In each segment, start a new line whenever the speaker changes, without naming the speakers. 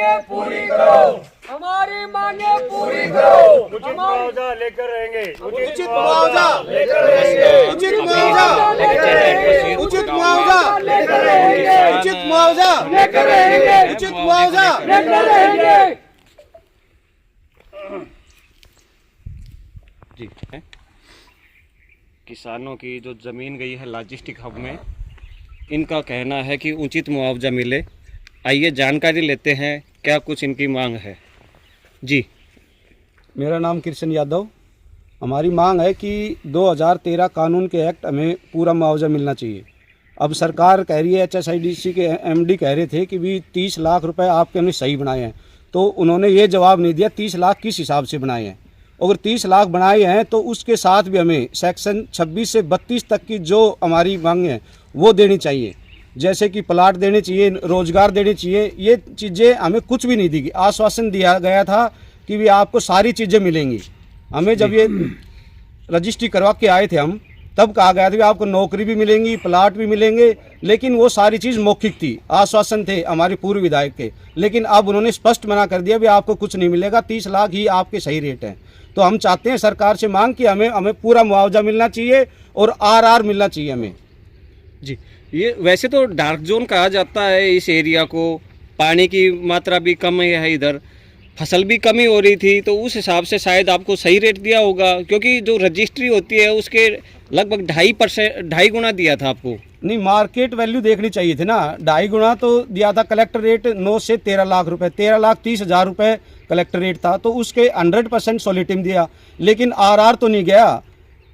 मांगे पूरी करो, हमारी मांगे पूरी करो।
उचित मुआवजा लेकर रहेंगे,
उचित मुआवजा लेकर रहेंगे, उचित मुआवजा लेकर रहेंगे, उचित मुआवजा लेकर रहेंगे, उचित मुआवजा लेकर रहेंगे, उचित मुआवजा लेकर रहेंगे।
जी किसानों की जो ज़मीन गई है लॉजिस्टिक हब में, इनका कहना है कि उचित मुआवजा मिले। आइए जानकारी लेते हैं क्या कुछ इनकी मांग है। जी,
मेरा नाम कृष्ण यादव। हमारी मांग है कि 2013 कानून के एक्ट हमें पूरा मुआवजा मिलना चाहिए। अब सरकार कह रही है, HSIDC के MD कह रहे थे कि भी 30 लाख रुपए आपके हमने सही बनाए हैं, तो उन्होंने ये जवाब नहीं दिया 30 लाख किस हिसाब से बनाए हैं। अगर 30 लाख बनाए हैं तो उसके साथ भी हमें सेक्शन 26 से 32 तक की जो हमारी मांग है वो देनी चाहिए, जैसे कि प्लाट देने चाहिए, रोजगार देने चाहिए। ये चीज़ें हमें कुछ भी नहीं दी गई। आश्वासन दिया गया था कि भी आपको सारी चीज़ें मिलेंगी। हमें जब ये रजिस्ट्री करवा के आए थे हम, तब कहा गया था कि आपको नौकरी भी मिलेंगी, प्लाट भी मिलेंगे, लेकिन वो सारी चीज़ मौखिक थी, आश्वासन थे हमारे पूर्व विधायक के। लेकिन अब उन्होंने स्पष्ट मना कर दिया भी आपको कुछ नहीं मिलेगा, 30 लाख ही आपके सही रेट है। तो हम चाहते हैं सरकार से मांग कि हमें पूरा मुआवजा मिलना चाहिए और RR मिलना चाहिए हमें।
जी, ये वैसे तो डार्क जोन कहा जाता है इस एरिया को, पानी की मात्रा भी कम है, इधर फसल भी कमी हो रही थी, तो उस हिसाब से शायद आपको सही रेट दिया होगा, क्योंकि जो रजिस्ट्री होती है उसके लगभग 2.5 गुना दिया था आपको।
नहीं, मार्केट वैल्यू देखनी चाहिए थी ना। 2.5 गुना तो दिया था। कलेक्टर रेट 9 से 13 लाख रुपए, 13,30,000 रुपए कलेक्टर रेट था, तो उसके 100% सॉलिटिम दिया। लेकिन RR तो नहीं गया,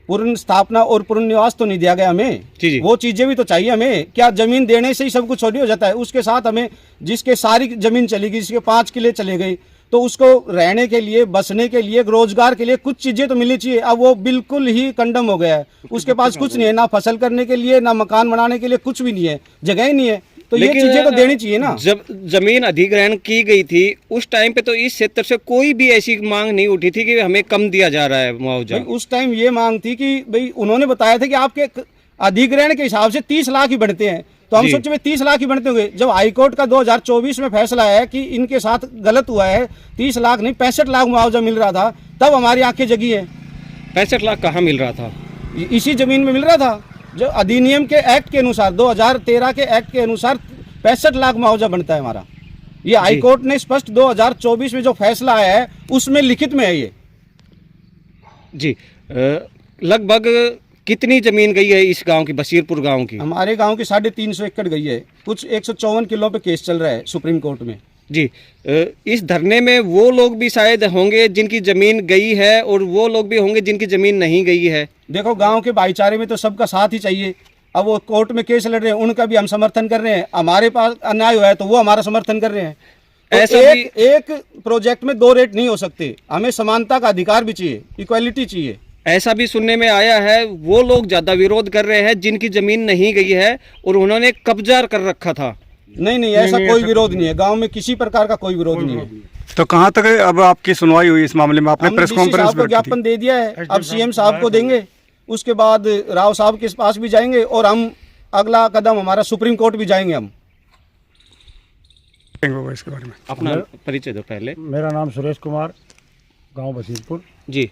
पूर्ण स्थापना और पूर्ण निवास तो नहीं दिया गया हमें।
जी।
वो चीज़ें भी तो चाहिए हमें। क्या जमीन देने से ही सब कुछ थोड़ी हो जाता है? उसके साथ हमें जिसके सारी जमीन चली गई, जिसके 5 किले चले गई, तो उसको रहने के लिए, बसने के लिए, रोजगार के लिए कुछ चीज़ें तो मिलनी चाहिए। अब वो बिल्कुल ही कंडम हो गया है, उसके पास कुछ नहीं है, ना फसल करने के लिए, ना मकान बनाने के लिए, कुछ भी नहीं है, जगह ही नहीं है। तो ये चीज़ें तो देनी चाहिए ना।
जब जमीन अधिग्रहण की गई थी उस टाइम पे तो इस क्षेत्र से कोई भी ऐसी मांग नहीं उठी थी कि हमें कम दिया जा रहा है मुआवजा।
उस टाइम ये मांग थी कि भाई उन्होंने बताया था कि आपके अधिग्रहण के हिसाब से 30 लाख ही बनते हैं, तो हम सोचे 30 लाख ही बनते होंगे। जब हाईकोर्ट का 2024 में फैसला है कि इनके साथ गलत हुआ है, 30 लाख नहीं 65 लाख मुआवजा मिल रहा था, तब हमारी आंखें जगी है।
65 लाख कहाँ मिल रहा था?
इसी जमीन में मिल रहा था। जो अधिनियम के एक्ट के अनुसार, 2013 के एक्ट के अनुसार 65 लाख मुआवजा बनता है हमारा। ये हाईकोर्ट ने स्पष्ट 2024 में जो फैसला आया है उसमें लिखित में है ये।
जी, लगभग कितनी जमीन गई है इस गांव की, बशीरपुर गांव की?
हमारे गांव की 350 एकड़ गई है। कुछ 154 किलो पे केस चल रहा है सुप्रीम कोर्ट में।
जी, इस धरने में वो लोग भी शायद होंगे जिनकी जमीन गई है और वो लोग भी होंगे जिनकी जमीन नहीं गई है।
देखो, गांव के भाईचारे में तो सबका साथ ही चाहिए। अब वो कोर्ट में केस लड़ रहे हैं, उनका भी हम समर्थन कर रहे हैं। हमारे पास अन्याय हुआ है तो वो हमारा समर्थन कर रहे हैं। तो
ऐसा
एक प्रोजेक्ट में 2 रेट नहीं हो सकते। हमें समानता का अधिकार भी चाहिए, इक्वालिटी चाहिए।
ऐसा भी सुनने में आया है वो लोग ज्यादा विरोध कर रहे हैं जिनकी जमीन नहीं गई है और उन्होंने कब्जा कर रखा था।
नहीं, ऐसा कोई विरोध नहीं है। गांव में किसी प्रकार का कोई विरोध नहीं है।
तो कहाँ तक अब आपकी सुनवाई हुई इस मामले में? आपने प्रेस कॉन्फ्रेंस
को ज्ञापन दे दिया है, अब CM साहब को देंगे, उसके बाद राव साहब के पास भी जाएंगे और हम अगला कदम हमारा सुप्रीम कोर्ट भी जाएंगे हम।
इसके बारे में
अपना परिचय दो पहले।
मेरा नाम सुरेश कुमार, गांव बशीरपुर।
जी,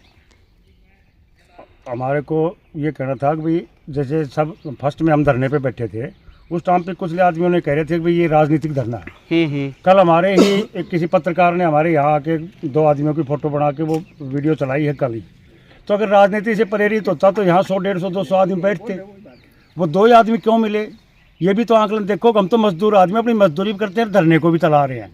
हमारे को ये कहना था कि भाई जैसे सब फर्स्ट में हम धरने पे बैठे थे, उस टाइम पे कुछ आदमियों ने कह रहे थे कि भाई ये राजनीतिक धरना है। कल हमारे ही एक किसी पत्रकार ने हमारे यहाँ आके 2 आदमियों की फ़ोटो बना के वो वीडियो चलाई है कल ही। तो अगर राजनीति से प्रेरित होता तो यहाँ 100, 150, 200 आदमी बैठते। वो 2 ही आदमी क्यों मिले? ये भी तो आंकलन देखो। हम तो मजदूर आदमी अपनी मजदूरी भी करते हैं, धरने को भी चला रहे हैं।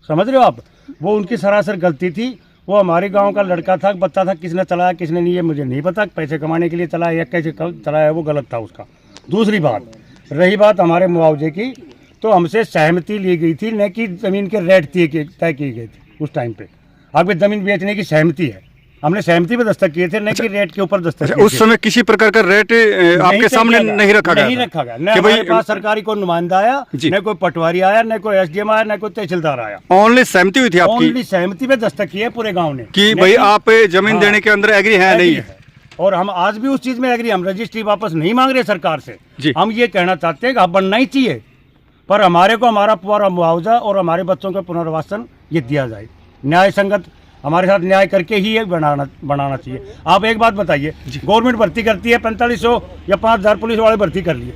समझ रहे हो आप? वो उनकी सरासर गलती थी। वो हमारे गांव का लड़का था, बता था किसने चलाया किसने नहीं, ये मुझे नहीं पता। पैसे कमाने के लिए चलाया या कैसे चलाया, वो गलत था उसका। दूसरी बात, रही बात हमारे मुआवजे की, तो हमसे सहमति ली गई थी, न कि ज़मीन के रेट तय किए गए थे उस टाइम पे। आगे ज़मीन बेचने की सहमति है, हमने सहमति पे दस्तखत किए थे, न कि रेट के ऊपर दस्तखत किए थे।
उस समय किसी प्रकार का रेट आपके सामने नहीं रखा गया?
नहीं रखा गया। न हमारे पास सरकारी कोई नुमाइंदा आया, न कोई पटवारी आया, न कोई SDM आया, न कोई तहसीलदार आया।
ओनली सहमति हुई थी आपकी?
ओनली सहमति पे दस्तखत किए पूरे गाँव ने
कि भाई आप जमीन देने के अंदर एग्री है नहीं है।
और हम आज भी उस चीज में एग्री। हम रजिस्ट्री वापस नहीं मांग रहे सरकार से।
जी।
हम ये कहना चाहते हैं कि आप बनना ही चाहिए। पर हमारे को हमारा पूरा मुआवजा और हमारे बच्चों का पुनर्वासन ये दिया जाए। न्याय संगत हमारे साथ न्याय करके ही ये बनाना चाहिए। आप एक बात बताइए, गवर्नमेंट भर्ती करती है 4500 या 5000 पुलिस वाले भर्ती कर लिए,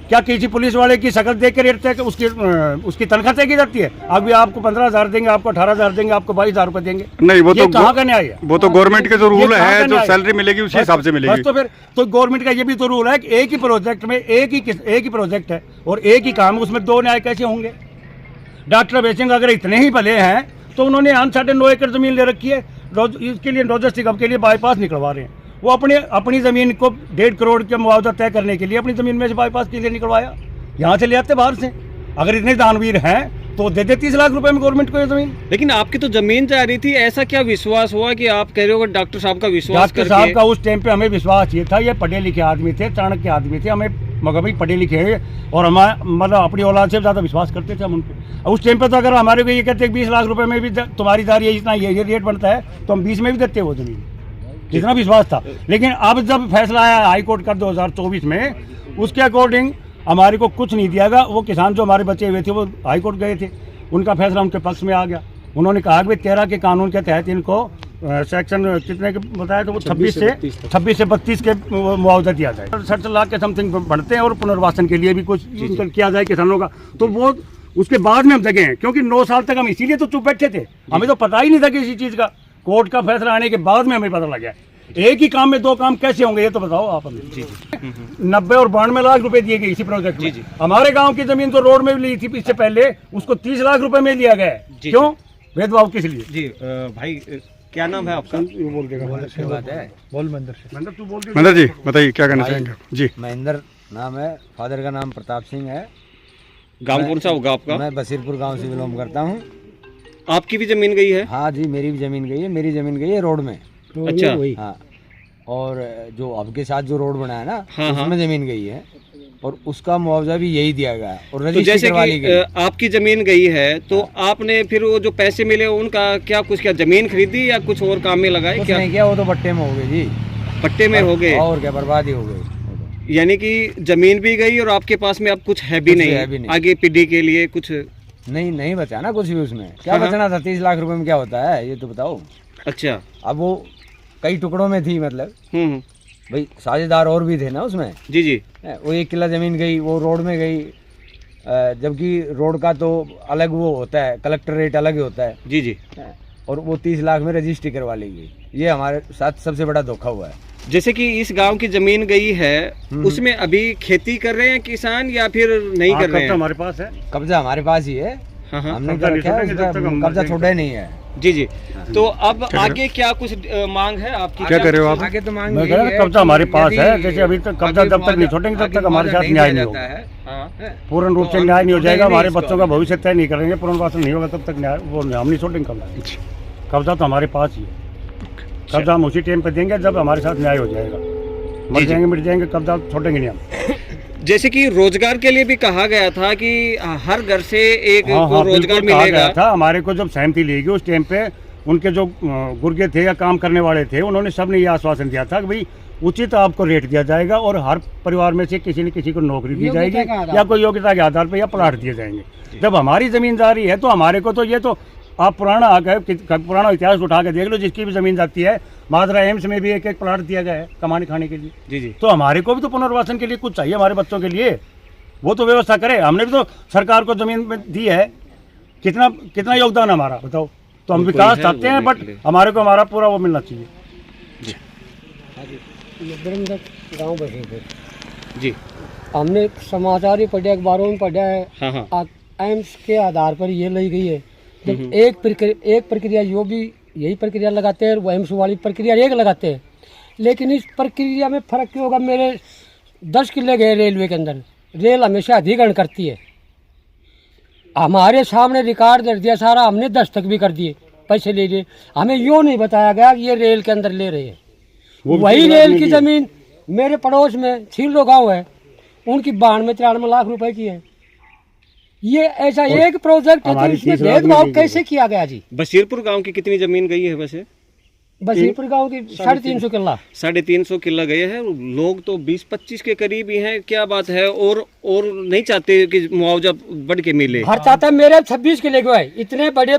क्या किसी पुलिस वाले की शक्ल देख के रेट तय उसकी तनख्वाह तय की जाती है? अभी आपको 15,000 देंगे, आपको 18,000 देंगे, आपको 22,000 रुपए देंगे?
नहीं, वो तो
कहाँ का न्याय है?
वो तो गवर्नमेंट के जो रूल है, जो सैलरी मिलेगी उसी हिसाब से मिलेगी।
बस तो फिर तो गवर्नमेंट का ये भी तो रूल है कि एक ही प्रोजेक्ट में एक ही प्रोजेक्ट है और एक ही काम, उसमें दो न्याय कैसे होंगे? डॉक्टर बेसिंग अगर इतने ही भले हैं तो उन्होंने 9.5 एकड़ जमीन ले रखी है, इसके लिए लॉजिस्टिक के लिए बाईपास निकलवा रहे हैं। वो अपनी ज़मीन को 1.5 करोड़ का मुआवजा तय करने के लिए अपनी ज़मीन में से बाईपास के लिए निकलवाया, यहाँ से ले आते बाहर से। अगर इतने दानवीर हैं तो दे दे 30 लाख रुपए में गवर्नमेंट को ये ज़मीन।
लेकिन आपकी तो ज़मीन जा रही थी, ऐसा क्या विश्वास हुआ कि आप कह रहे हो डॉक्टर साहब का विश्वास?
डॉक्टर साहब का उस टाइम पे हमें विश्वास ये था, ये पढ़े लिखे आदमी थे, चाणक्य आदमी थे, हमें मगर भाई पढ़े लिखे हैं और हम मतलब अपनी औलाद से ज़्यादा विश्वास करते थे हम उन पर। उस टाइम पे तो अगर हमारे को ये कहते 20 लाख रुपए में भी तुम्हारी दारी है, इतना ये रेट बनता है, तो हम 20 में भी देते वो ज़मीन, जितना विश्वास था। लेकिन अब जब फैसला आया हाई कोर्ट का 2024 में, उसके अकॉर्डिंग हमारे को कुछ नहीं दिया गया। वो किसान जो हमारे बचे हुए थे वो हाई कोर्ट गए थे, उनका फैसला उनके पक्ष में आ गया। उन्होंने कहा कि 13 के कानून के तहत इनको सेक्शन कितने के बताया, तो वो 26 से 32 के मुआवजा दिया जाए। 60 लाख के समथिंग बढ़ते हैं और पुनर्वासन के लिए भी कुछ किया जाए किसानों का। तो वो उसके बाद में हम जगे हैं, क्योंकि 9 साल तक हम इसीलिए तो चुप बैठे थे, हमें तो पता ही नहीं था किसी चीज़ का। कोर्ट का फैसला आने के बाद में हमें पता लगा एक ही काम में 2 काम कैसे होंगे, ये तो बताओ आप हमें। 90 और 92 लाख रुपए दिए गए इसी प्रोजेक्ट में। हमारे गांव की जमीन तो रोड में भी ली थी इससे पहले, उसको 30 लाख रुपए में लिया गया है। क्यों? भेदभाव किस लिए?
जी भाई, क्या नाम है आपका?
महेंद्र जी बताइए क्या कहना चाहेंगे? जी,
महेंद्र नाम है, फादर का नाम प्रताप सिंह है।
गांव कौन सा होगा आपका?
मैं बसीरपुर गांव से बिलोंग करता हूँ।
आपकी भी जमीन गई है?
हाँ जी, मेरी भी जमीन गई है। मेरी जमीन गई है रोड में।
अच्छा।
हाँ, और जो अब के साथ जो रोड बना है ना,
हाँ,
उसमें जमीन गई है और उसका मुआवजा भी यही दिया गया और
तो
रजिस्ट्री
जैसे
करवा ली
कि
गई।
आपकी जमीन गई है तो आपने फिर वो जो पैसे मिले उनका क्या क्या जमीन खरीदी या कुछ और काम में लगाए?
कुछ
क्या
नहीं किया, वो तो पट्टे में हो गए जी।
पट्टे में हो गए?
और क्या, बर्बादी हो गई।
यानी कि जमीन भी गई और आपके पास में अब कुछ है भी नहीं आगे पीढ़ी के लिए कुछ
नहीं बचा ना कुछ भी उसमें। क्या बचना था? 30 लाख रुपए में क्या होता है ये तो बताओ।
अच्छा।
अब वो कई टुकड़ों में थी, मतलब भाई साझेदार और भी थे ना उसमें।
जी जी।
वो 1 किला जमीन गई, वो रोड में गई, जबकि रोड का तो अलग वो होता है, कलेक्टर रेट अलग ही होता है।
जी जी।
और वो 30 लाख में रजिस्ट्री करवा ली गई। ये हमारे साथ सबसे बड़ा धोखा हुआ है।
जैसे कि इस गांव की जमीन गई है, उसमें अभी खेती कर रहे हैं किसान या फिर नहीं कर रहे हैं?
हमारे पास है,
कब्जा हमारे पास ही है। हमने क्या रखा है, उसका कब्जा छोड़ा ही नहीं है।
जी जी। तो अब आगे क्या कुछ मांग है आपकी?
क्या कर रहे हो आप?
आगे तो मांग
मैं कह रहा हूं, कब्जा हमारे पास है। जैसे अभी तक कब्जा जब तक नहीं छोड़ेंगे तब तक हमारे साथ न्याय नहीं होगा। पूर्ण रूप से न्याय नहीं हो जाएगा, हमारे बच्चों का भविष्य तय नहीं करेंगे, पुनर्वासन नहीं होगा तब तक न्याय वो हम नहीं छोड़ेंगे कब्जा। कब्जा तो हमारे पास ही है। कब्जा हम उसी टाइम पे देंगे जब हमारे साथ न्याय हो जाएगा। मर जाएंगे मिट जाएंगे, कब्जा छोड़ेंगे नहीं हम।
जैसे कि रोजगार के लिए भी कहा गया था कि हर घर से एक को रोजगार
बिल्कुल कहा
मिलेगा
गया था। हमारे को जब सहमति ली गई उस टाइम पे उनके जो गुर्गे थे या काम करने वाले थे, उन्होंने सबने ये आश्वासन दिया था कि भाई उचित आपको रेट दिया जाएगा और हर परिवार में से किसी न किसी को नौकरी दी जाएगी या कोई योग्यता के आधार पर या प्लाट दिए जाएंगे। जब हमारी जमीन जा रही है तो हमारे को तो ये तो आप पुराना इतिहास उठा के देख लो, जिसकी भी जमीन जाती है। मादरा एम्स में भी एक प्लाट दिया गया है कमाने खाने के लिए।
जी जी।
तो हमारे को भी तो पुनर्वासन के लिए कुछ चाहिए, हमारे बच्चों के लिए वो तो व्यवस्था करे। हमने भी तो सरकार को जमीन में दी है, कितना योगदान है हमारा बताओ। तो हम विकास चाहते हैं, बट हमारे को हमारा पूरा वो मिलना चाहिए।
गाँव बसीरपुर
जी।
हमने समाचार ही पढ़ा, अखबारों में पढ़ा है।
हाँ।
एम्स के आधार पर ये ली गई है। जब एक प्रक्रिया जो भी यही प्रक्रिया लगाते हैं, वो एम्स वाली प्रक्रिया एक लगाते हैं, लेकिन इस प्रक्रिया में फ़र्क क्यों होगा? मेरे 10 किले गए रेलवे के अंदर, रेल हमेशा अधिग्रहण करती है। हमारे सामने रिकॉर्ड दे दिया सारा, हमने दस्तखत भी कर दिए, पैसे ले लिए। हमें यूँ नहीं बताया गया कि ये रेल के अंदर ले रहे हैं। वही रेल की ज़मीन मेरे पड़ोस में छीलो गाँव है, उनकी 92-93 लाख रुपए की है। ये ऐसा एक प्रोजेक्ट है तो इसमें भेदभाव कैसे किया गया जी?
बसीरपुर गांव की कितनी जमीन गई है वैसे?
बसीरपुर गांव की 350 किला।
350 किला गए हैं, लोग तो 20-25 के करीब ही हैं। क्या बात है, और नहीं चाहते कि मुआवजा बढ़ के मिले?
हर चाहता है मेरे 26 किले को है, इतने बड़े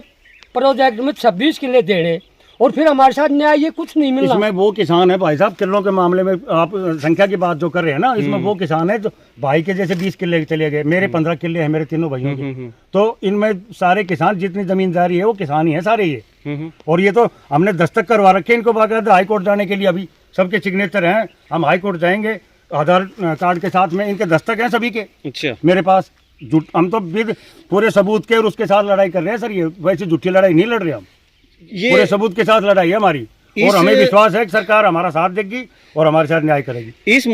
प्रोजेक्ट में 26 किले देने और फिर हमारे साथ न्याय ये कुछ नहीं मिल रहा।
इसमें वो किसान है भाई साहब, किलों के मामले में आप संख्या की बात जो कर रहे हैं ना, इसमें वो किसान है जो भाई के जैसे 20 किले चले गए, मेरे 15 किले हैं मेरे तीनों भाइयों के। तो इनमें सारे किसान जितनी जमींदारी है वो किसान ही है सारे ये। और ये तो हमने दस्तक करवा रखे इनको बाकायदा हाई कोर्ट जाने के लिए, अभी सबके सिग्नेचर हैं, हम हाई कोर्ट जाएंगे आधार कार्ड के साथ में, इनके दस्तक हैं सभी के।
अच्छा,
मेरे पास हम तो विद पूरे सबूत के और उसके साथ लड़ाई कर रहे हैं सर, ये वैसे झूठी लड़ाई नहीं लड़ रहे हम, पूरे सबूत के साथ लड़ाई है हमारी। और हमें विश्वास है कि सरकार हमारा साथ देगी और हमारे साथ न्याय करेगी।
इस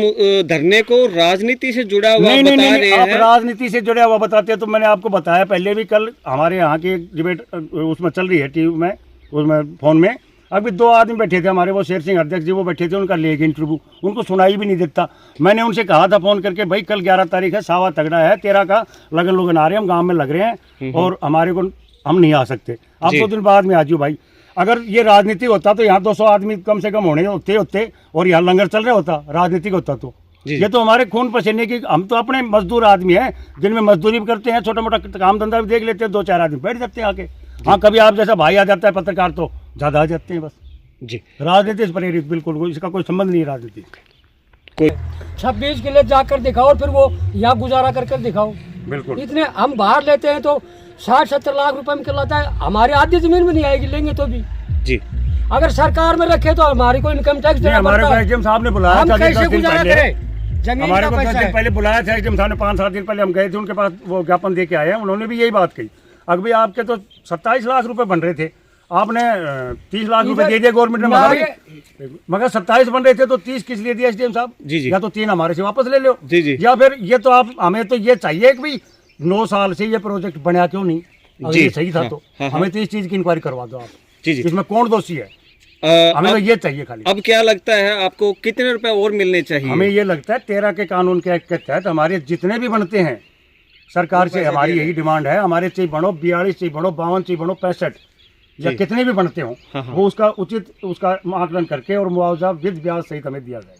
धरने को राजनीति से जुड़ा हुआ
नहीं,
बता
नहीं,
रहे
आप
हैं।
राजनीति से जुड़ा हुआ बताते हैं तो मैंने आपको बताया पहले भी, कल हमारे यहाँ की डिबेट उसमें चल रही है टीवी में, उसमें फोन में अभी 2 आदमी बैठे थे हमारे, वो शेर सिंह अध्यक्ष जी वो बैठे थे, उनका ले गए इंटरव्यू, उनको सुनाई भी नहीं देता। मैंने उनसे कहा था फोन करके, भाई कल 11 तारीख है, सावा तगड़ा है, 13 का लगन लोगन आ रहे हैं, हम गाँव में लग रहे हैं और हमारे को हम नहीं आ सकते, आप 2 दिन बाद में आ जाओ भाई। अगर ये राजनीति होता तो यहाँ 200 आदमी कम से कम होने होते और यहाँ लंगर चल रहा होता, राजनीतिक होता तो। ये तो हमारे खून पसीने की, हम तो अपने मजदूर आदमी हैं, दिन में मजदूरी भी करते हैं, छोटा मोटा काम धंधा भी देख लेते हैं, 2-4 आदमी बैठ जाते हैं आके। हाँ, कभी आप जैसा भाई आ जाता है पत्रकार तो ज़्यादा आ जाते हैं बस।
जी,
राजनीति से प्रेरित बिल्कुल, इसका कोई संबंध नहीं है राजनीति।
कोई
26 किले जाकर दिखाओ और फिर वो यहाँ गुजारा करके दिखाओ।
बिल्कुल,
इतने हम बाहर लेते हैं तो 60-70 लाख रुपए में किलाता है, हमारी आधी जमीन में नहीं आएगी, लेंगे तो भी।
जी,
अगर सरकार में रखे तो हमारी को इनकम टैक्स देना
हमारे
पड़ता
को
है।
एसडीएम साहब ने बुलाया
हम
था 10
कैसे
दिन
गुजारा
पहले,
करें? जमीन
हमारे
का
को 10
पैसा
दिन
है।
पहले बुलाया था एसडीएम साहब ने, 5-7 दिन पहले हम गए थे उनके पास, वो ज्ञापन दे के आए हैं, उन्होंने भी यही बात कही। अभी आपके तो 27 लाख रुपए बन रहे थे, आपने 30 लाख रुपए दे दिए गवर्नमेंट ने, मगर 27 बन रहे थे तो 30 किस लिए दिया एसडीएम साहब?
जी, जी।
या तो 3 हमारे से वापस ले लो,
जी, जी।
या फिर ये तो आप, हमें तो ये चाहिए कि भाई 9 साल से ये प्रोजेक्ट बना क्यों नहीं, अगर
जी,
ये सही था
हाँ,
तो
हाँ,
हमें तो इस चीज की इंक्वायरी करवा दो आप,
जी, जी।
इसमें कौन दोषी है, हमें तो ये चाहिए खाली।
अब क्या लगता है आपको, कितने रुपए और मिलने चाहिए?
हमें ये लगता है 13 के कानून के एक्ट के तहत हमारे जितने भी बनते हैं सरकार से, हमारी यही डिमांड है, हमारे चाहिए बनो 42 चाहिए बनो 52 चाहिए बनो 65 या कितने भी बनते हों, वो उसका उचित उसका आकलन करके और मुआवजा विद ब्याज सहित हमें दिया जाए।